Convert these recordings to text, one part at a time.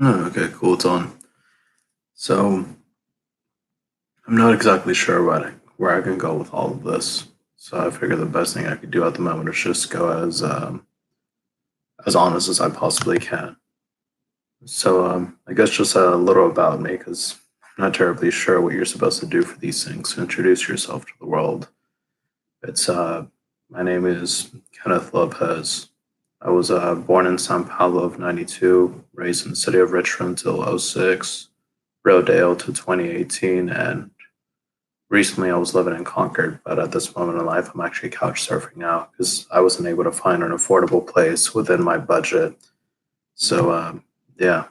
Oh, okay, cool. It's on. So I'm not exactly sure where I can go with all of this. So I figure the best thing I could do at the moment is just go as honest as I possibly can. So I guess just a little about me because I'm not terribly sure what you're supposed to do for these things. Introduce yourself to the world. It's My name is Kenneth Lopez. I was born in Sao Paulo of '92, raised in the city of Richmond till '06, Rodale to 2018, and recently I was living in Concord. But at this moment in life, I'm actually couch surfing now because I wasn't able to find an affordable place within my budget. So yeah,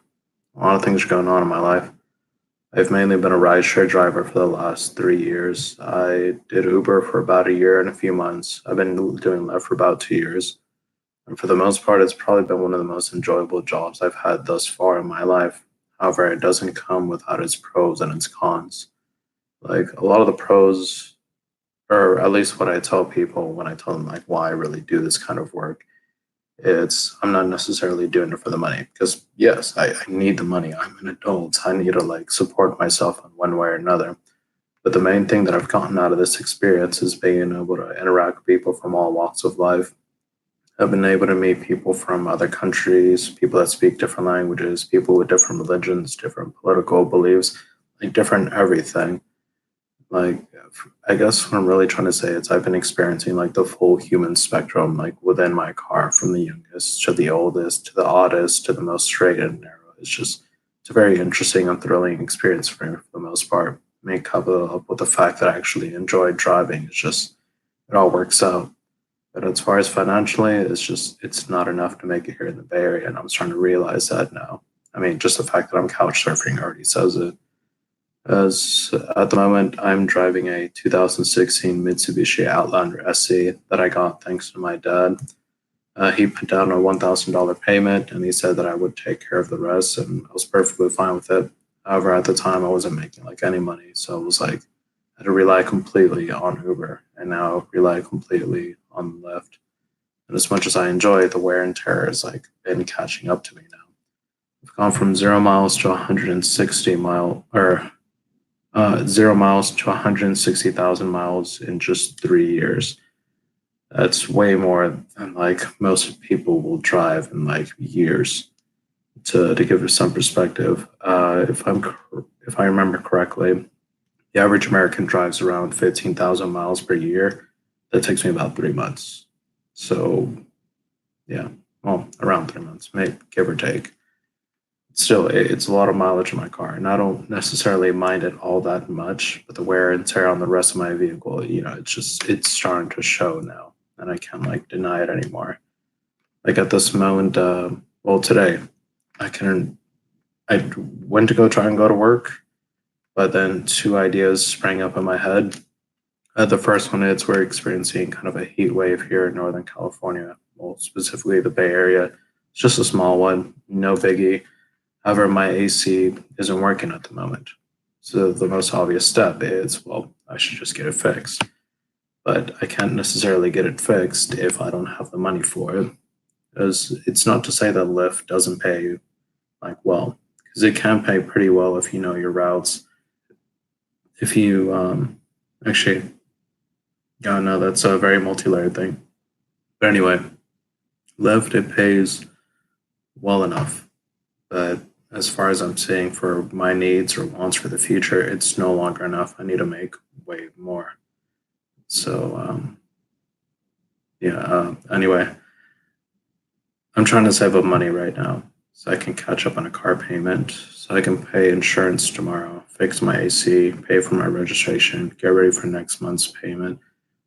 a lot of things are going on in my life. I've mainly been a rideshare driver for the last 3 years. I did Uber for about a year and a few months. I've been doing Lyft for about 2 years. And for the most part, it's probably been one of the most enjoyable jobs I've had thus far in my life. However, it doesn't come without its pros and its cons. Like a lot of the pros, or at least what I tell people when I tell them like why I really do this kind of work, it's I'm not necessarily doing it for the money because yes, I need the money. I'm an adult. I need to like support myself in one way or another. But the main thing that I've gotten out of this experience is being able to interact with people from all walks of life. I've been able to meet people from other countries, people that speak different languages, people with different religions, different political beliefs, like different everything. Like, I guess what I'm really trying to say is I've been experiencing like the full human spectrum, like within my car, from the youngest to the oldest to the oddest to the most straight and narrow. It's a very interesting and thrilling experience for me for the most part. I mean, couple up with the fact that I actually enjoy driving, it all works out. But as far as financially, it's not enough to make it here in the Bay Area, and I'm starting to realize that now. I mean, just the fact that I'm couch surfing already says it. As at the moment, I'm driving a 2016 Mitsubishi Outlander SE that I got thanks to my dad. He put down a $1,000 payment and he said that I would take care of the rest, and I was perfectly fine with it. However, at the time, I wasn't making like any money, so it was like I had to rely completely on Uber, and now rely completely on Lyft. And as much as I enjoy it, the wear and tear has like been catching up to me now. I've gone from 0 miles to 0 miles to 160,000 miles in just 3 years. That's way more than like most people will drive in like years. To give it some perspective, if I remember correctly, the average American drives around 15,000 miles per year. That takes me about 3 months. So yeah, well, around 3 months, maybe give or take. Still, it's a lot of mileage in my car, and I don't necessarily mind it all that much. But the wear and tear on the rest of my vehicle, it's starting to show now, and I can't like deny it anymore. Like at this moment, well, today, I can I went to go try and go to work, but then two ideas sprang up in my head. The first one is we're experiencing kind of a heat wave here in Northern California, well, specifically the Bay Area. It's just a small one, no biggie. However, my AC isn't working at the moment. So the most obvious step is, well, I should just get it fixed. But I can't necessarily get it fixed if I don't have the money for it. Because it's not to say that Lyft doesn't pay like well, because it can pay pretty well if you know your routes. If you actually, yeah, no, that's a very multi-layered thing. But anyway, Lyft it pays well enough, but as far as I'm seeing for my needs or wants for the future, it's no longer enough. I need to make way more. So yeah. Anyway, I'm trying to save up money right now so I can catch up on a car payment, so I can pay insurance tomorrow, fix my AC, pay for my registration, get ready for next month's payment.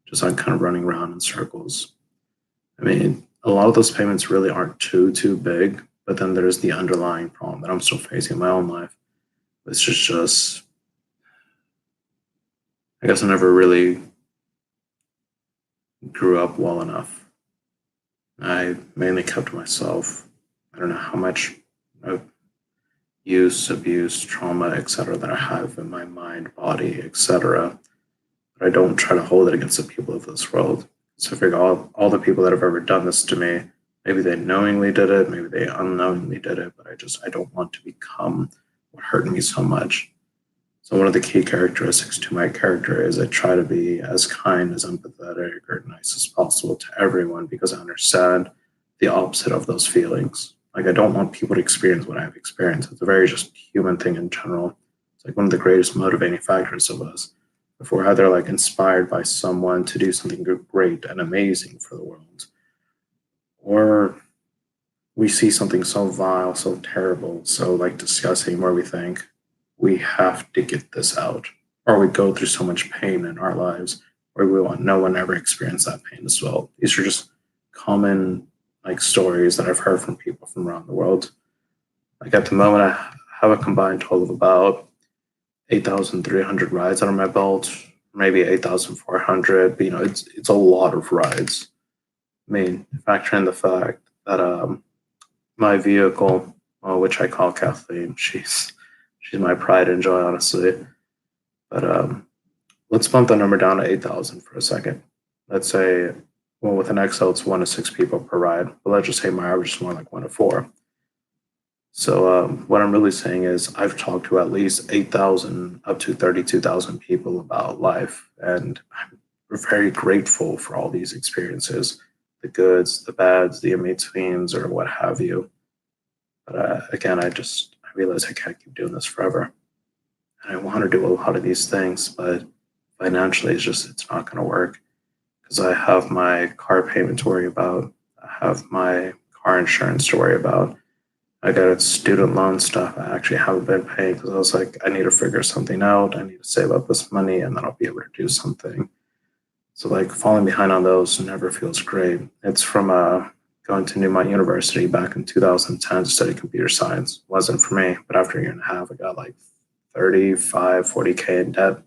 Just I'm kind of running around in circles. I mean, a lot of those payments really aren't too big, but then there's the underlying problem that I'm still facing in my own life. It's just I guess I never really grew up well enough. I mainly kept to myself. I don't know how much use, abuse, trauma, etc., that I have in my mind, body, etc. But I don't try to hold it against the people of this world. So I figure all the people that have ever done this to me, Maybe they knowingly did it, maybe they unknowingly did it, but I don't want to become what hurt me so much. So one of the key characteristics to my character is I try to be as kind, as empathetic, or nice as possible to everyone because I understand the opposite of those feelings. Like I don't want people to experience what I've experienced. It's a very just human thing in general. It's like one of the greatest motivating factors of us. If we're either like inspired by someone to do something great and amazing for the world, or we see something so vile, so terrible, so like disgusting, where we think we have to get this out, or we go through so much pain in our lives where we want no one ever experience that pain as well. These are just common like stories that I've heard from people from around the world. Like at the moment, I have a combined total of about 8,300 rides under my belt, maybe 8,400. But it's a lot of rides. I mean, factor in the fact that my vehicle, which I call Kathleen. She's my pride and joy, honestly. But let's bump the number down to 8,000 for a second. Let's say, well, with an XL, it's 1 to 6 people per ride. But let's just say my average is more like 1 to 4. So what I'm really saying is I've talked to at least 8,000 up to 32,000 people about life, and I'm very grateful for all these experiences, the goods, the bads, the in-betweens, or what have you. But again, I realize I can't keep doing this forever. And I want to do a lot of these things, but financially, it's not going to work because I have my car payment to worry about. I have my car insurance to worry about. I got student loan stuff I actually haven't been paying because I was like, I need to figure something out. I need to save up this money and then I'll be able to do something. So like falling behind on those never feels great. It's from going to Newmont University back in 2010 to study computer science. Wasn't for me, but after a year and a half, I got like 35, 40K in debt.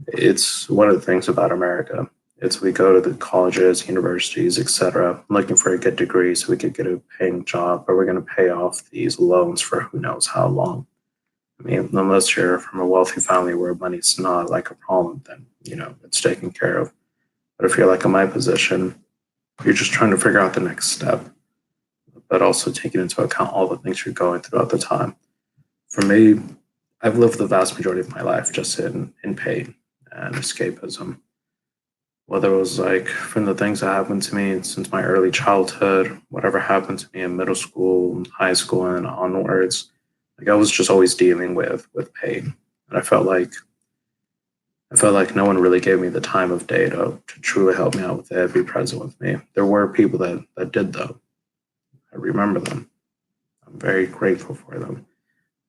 It's one of the things about America. It's we go to the colleges, universities, etc., looking for a good degree so we could get a paying job, but we're going to pay off these loans for who knows how long. I mean, unless you're from a wealthy family where money's not like a problem, then it's taken care of. But if you're like in my position, you're just trying to figure out the next step, but also taking into account all the things you're going through at the time. For me, I've lived the vast majority of my life just in pain and escapism. Whether it was like from the things that happened to me since my early childhood, whatever happened to me in middle school, high school, and onwards, like I was just always dealing with pain, and I felt like no one really gave me the time of day to truly help me out with it, be present with me. There were people that did though. I remember them. I'm very grateful for them.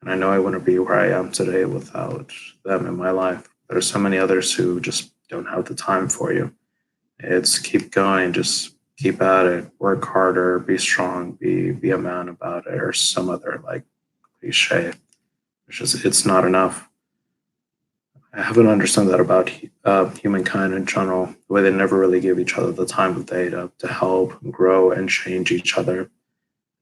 And I know I wouldn't be where I am today without them in my life. There are so many others who just don't have the time for you. It's keep going, just keep at it, work harder, be strong, be a man about it, or some other like cliche. It's not enough. I haven't understood that about humankind in general, the way they never really give each other the time of day to help grow and change each other. It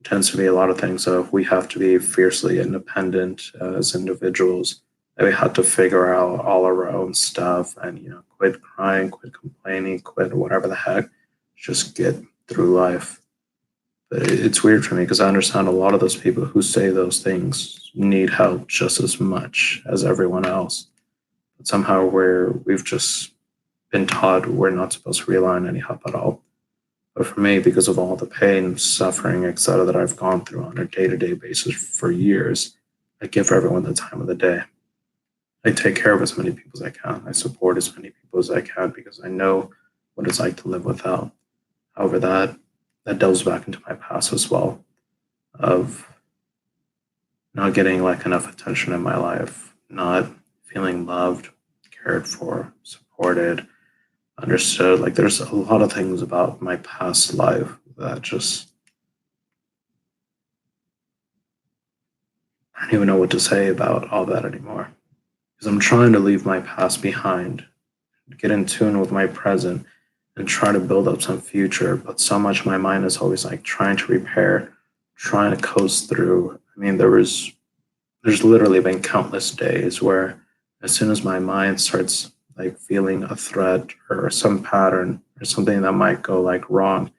tends to be a lot of things of we have to be fiercely independent as individuals. That we have to figure out all of our own stuff and quit crying, quit complaining, quit whatever the heck. Just get through life. But it's weird for me because I understand a lot of those people who say those things need help just as much as everyone else. But somehow we've just been taught we're not supposed to rely on any help at all. But for me, because of all the pain, suffering, etc., that I've gone through on a day-to-day basis for years, I give everyone the time of the day. I take care of as many people as I can. I support as many people as I can because I know what it's like to live without. However, that delves back into my past as well, of not getting like enough attention in my life, not feeling loved, cared for, supported, understood. Like there's a lot of things about my past life that just I don't even know what to say about all that anymore. Because I'm trying to leave my past behind, get in tune with my present, and try to build up some future. But so much of my mind is always like trying to repair, trying to coast through. I mean, there's literally been countless days where as soon as my mind starts like feeling a threat or some pattern or something that might go like wrong,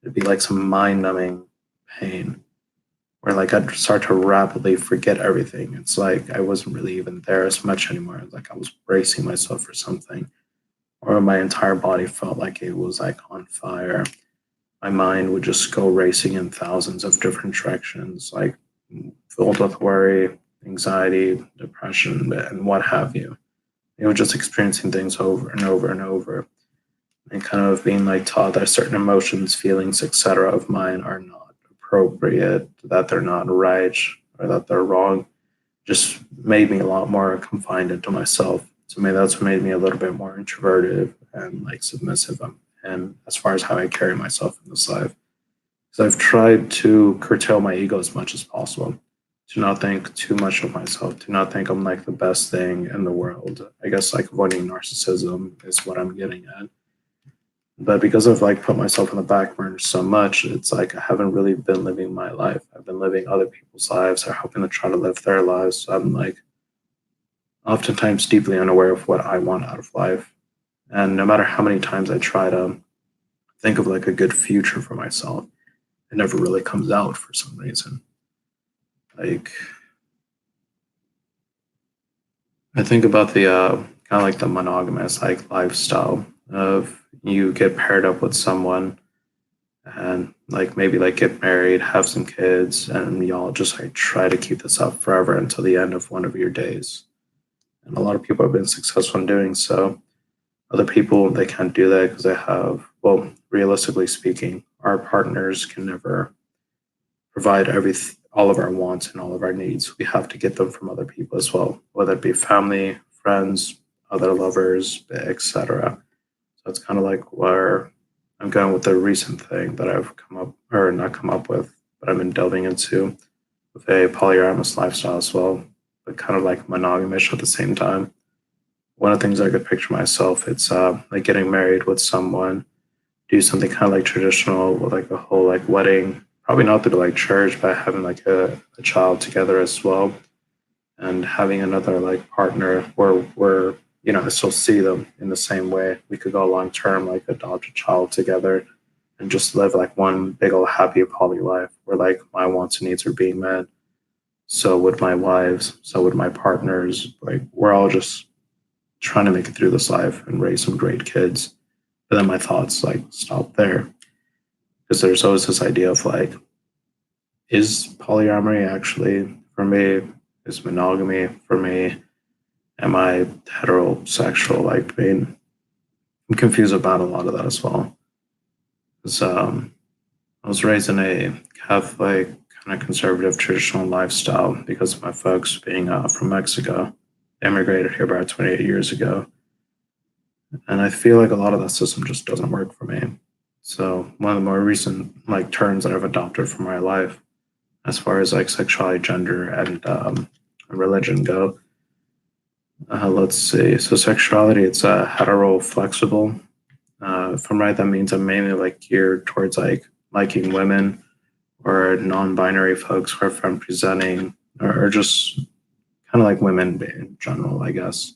it'd be like some mind-numbing pain where like I'd start to rapidly forget everything. It's like I wasn't really even there as much anymore. Like I was bracing myself for something, or my entire body felt like it was like on fire. My mind would just go racing in thousands of different directions, like filled with worry, anxiety, depression, and what have you. You know, just experiencing things over and over and over, and kind of being like taught that certain emotions, feelings, etc. of mine are not appropriate, that they're not right, or that they're wrong, just made me a lot more confined into myself. So maybe that's what made me a little bit more introverted and like submissive. And as far as how I carry myself in this life, because I've tried to curtail my ego as much as possible, to not think too much of myself, to not think I'm like the best thing in the world. I guess like avoiding narcissism is what I'm getting at. But because I've like put myself in the back burner so much, it's like I haven't really been living my life. I've been living other people's lives or hoping to try to live their lives. So I'm like oftentimes deeply unaware of what I want out of life. And no matter how many times I try to think of like a good future for myself, it never really comes out for some reason. Like I think about the kind of like the monogamous like lifestyle of you get paired up with someone and like maybe like get married, have some kids, and y'all just like try to keep this up forever until the end of one of your days. And a lot of people have been successful in doing so. Other people they can't do that because they have, well, realistically speaking, our partners can never provide all of our wants and all of our needs. We have to get them from other people as well, whether it be family, friends, other lovers, etc. So it's kind of like where I'm going with the recent thing that I've come up or not come up with, but I've been delving into with a polyamorous lifestyle as well, but kind of like monogamish at the same time. One of the things I could picture myself, it's like getting married with someone, do something kind of like traditional with like a whole like wedding, probably not through like church, but having like a child together as well, and having another like partner where we're, you know, I still see them in the same way. We could go long term, like adopt a child together and just live like one big old happy poly life where like my wants and needs are being met. So would my wives, so would my partners. Like we're all just trying to make it through this life and raise some great kids. But then my thoughts like stop there because there's always this idea of like, is polyamory actually for me? Is monogamy for me? Am I heterosexual? Like, I mean, I'm confused about a lot of that as well. Because I was raised in a Catholic, kind of conservative, traditional lifestyle because of my folks being from Mexico. They immigrated here about 28 years ago. And I feel like a lot of that system just doesn't work for me. So one of the more recent like terms that I've adopted for my life, as far as like sexuality, gender, and religion go, let's see. So sexuality, it's hetero flexible. If I'm right, that means I'm mainly like geared towards like liking women or non-binary folks who are femme presenting or just kind of like women in general, I guess.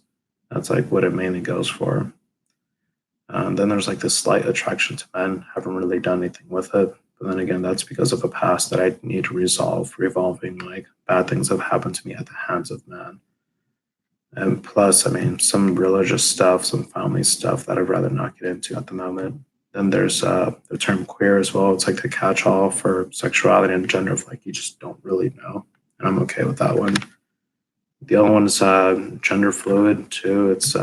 That's like what it mainly goes for. Then there's like this slight attraction to men. Haven't really done anything with it. But then again, that's because of a past that I need to resolve, revolving like bad things have happened to me at the hands of men. And plus, I mean, some religious stuff, some family stuff that I'd rather not get into at the moment. Then there's the term queer as well. It's like the catch-all for sexuality and gender of like you just don't really know, and I'm okay with that one. The other one is gender fluid too. It's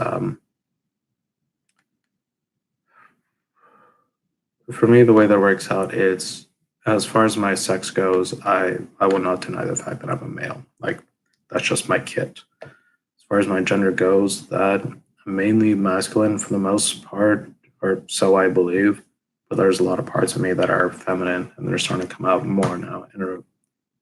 for me the way that works out is as far as my sex goes, I will not deny the fact that I'm a male. Like that's just my kit. As far as my gender goes, that I'm mainly masculine for the most part, or so I believe. But there's a lot of parts of me that are feminine, and they're starting to come out more now in a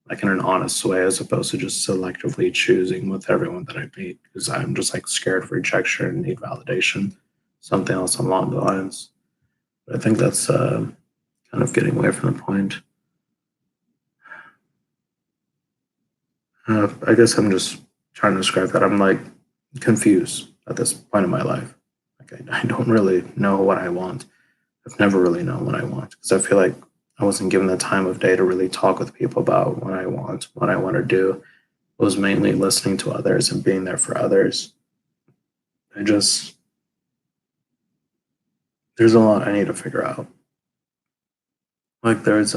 like in an honest way, as opposed to just selectively choosing with everyone that I meet because I'm just like scared of rejection and need validation, something else along the lines. But I think that's kind of getting away from the point. I guess I'm just trying to describe that I'm like confused at this point in my life. Like I don't really know what I want. I've never really known what I want because I feel like I wasn't given the time of day to really talk with people about what I want to do. It was mainly listening to others and being there for others. I just there's a lot I need to figure out. Like there's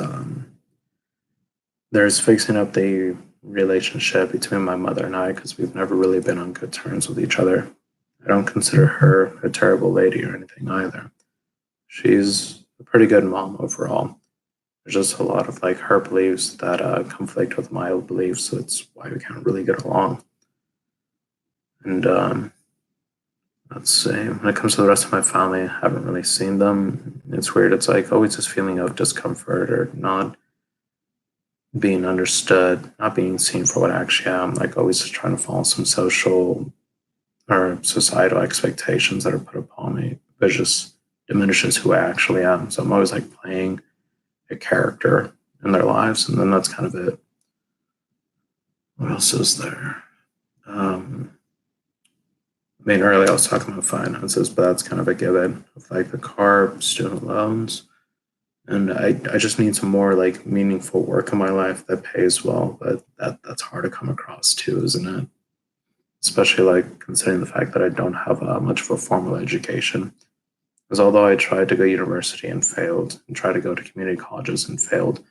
fixing up the relationship between my mother and I because we've never really been on good terms with each other. I don't consider her a terrible lady or anything either. She's a pretty good mom overall. There's just a lot of like her beliefs that conflict with my beliefs, so it's why we can't really get along. And let's see, when it comes to the rest of my family, I haven't really seen them. It's weird. It's like always this feeling of discomfort or not being understood, not being seen for what I actually am. Like always just trying to follow some social or societal expectations that are put upon me, but it just diminishes who I actually am. So I'm always like playing a character in their lives, and then that's kind of it. What else is there? Um, I mean, earlier I was talking about finances, but that's kind of a given of like the car, student loans, and I just need some more like meaningful work in my life that pays well, but that's hard to come across too, isn't it? Especially like considering the fact that I don't have much of a formal education. Because although I tried to go to university and failed, and tried to go to community colleges and failed,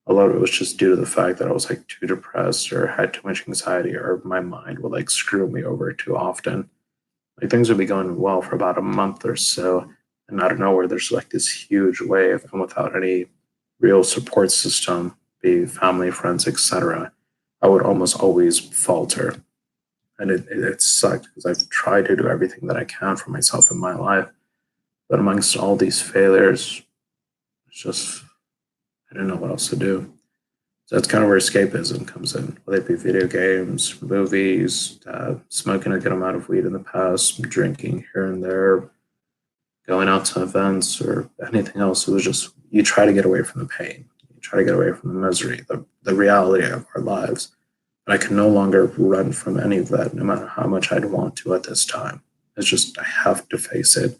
a lot of it was just due to the fact that I was like too depressed or had too much anxiety or my mind would like screw me over too often. Like things would be going well for about a month or so, and out of nowhere there's like this huge wave, and without any real support system, be it family, friends, etc., I would almost always falter. And it sucked because I've tried to do everything that I can for myself in my life. But amongst all these failures, it's just, I didn't know what else to do. So that's kind of where escapism comes in, whether it be video games, movies, smoking a good amount of weed in the past, drinking here and there, going out to events, or anything else. It was just, you try to get away from the pain, you try to get away from the misery, the reality of our lives. But I can no longer run from any of that, no matter how much I'd want to at this time. It's just, I have to face it.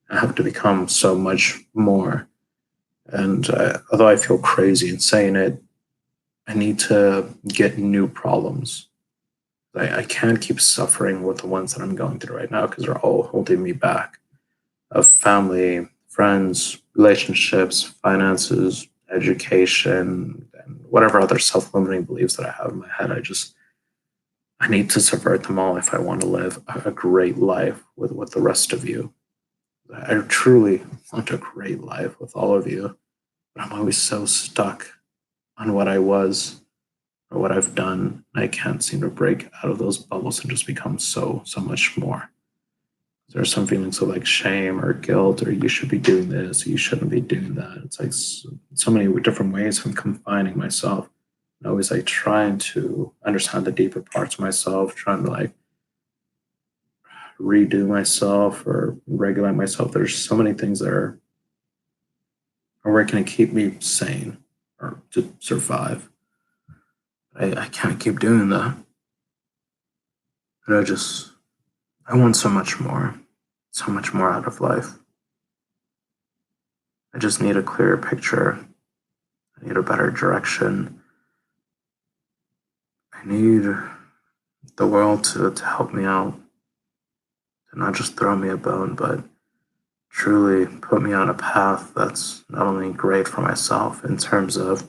I have to become so much more. And although I feel crazy in saying it, I need to get new problems. I can't keep suffering with the ones that I'm going through right now because they're all holding me back. Of family, friends, relationships, finances, education, and whatever other self-limiting beliefs that I have in my head. I need to subvert them all if I want to live a great life with the rest of you. I truly want a great life with all of you, but I'm always so stuck on what I was or what I've done. I can't seem to break out of those bubbles and just become so much more. There are some feelings of like shame or guilt, or you should be doing this, or you shouldn't be doing that. It's like so many different ways of confining myself. And always like trying to understand the deeper parts of myself, trying to like redo myself or regulate myself. There's so many things that are working to keep me sane or to survive. I can't keep doing that. And I want so much more out of life. I just need a clearer picture. I need a better direction. I need the world to help me out, to not just throw me a bone, but truly put me on a path that's not only great for myself in terms of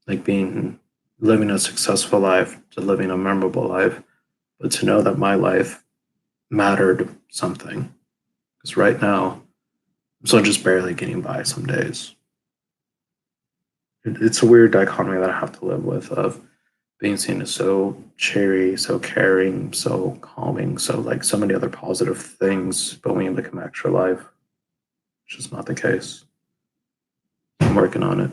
like being living a successful life to living a memorable life, but to know that my life mattered something. Because right now, I'm still just barely getting by some days. It's a weird dichotomy that I have to live with of being seen as so cheery, so caring, so calming, so like so many other positive things, but when you look at my actual life, it's just not the case. I'm working on it.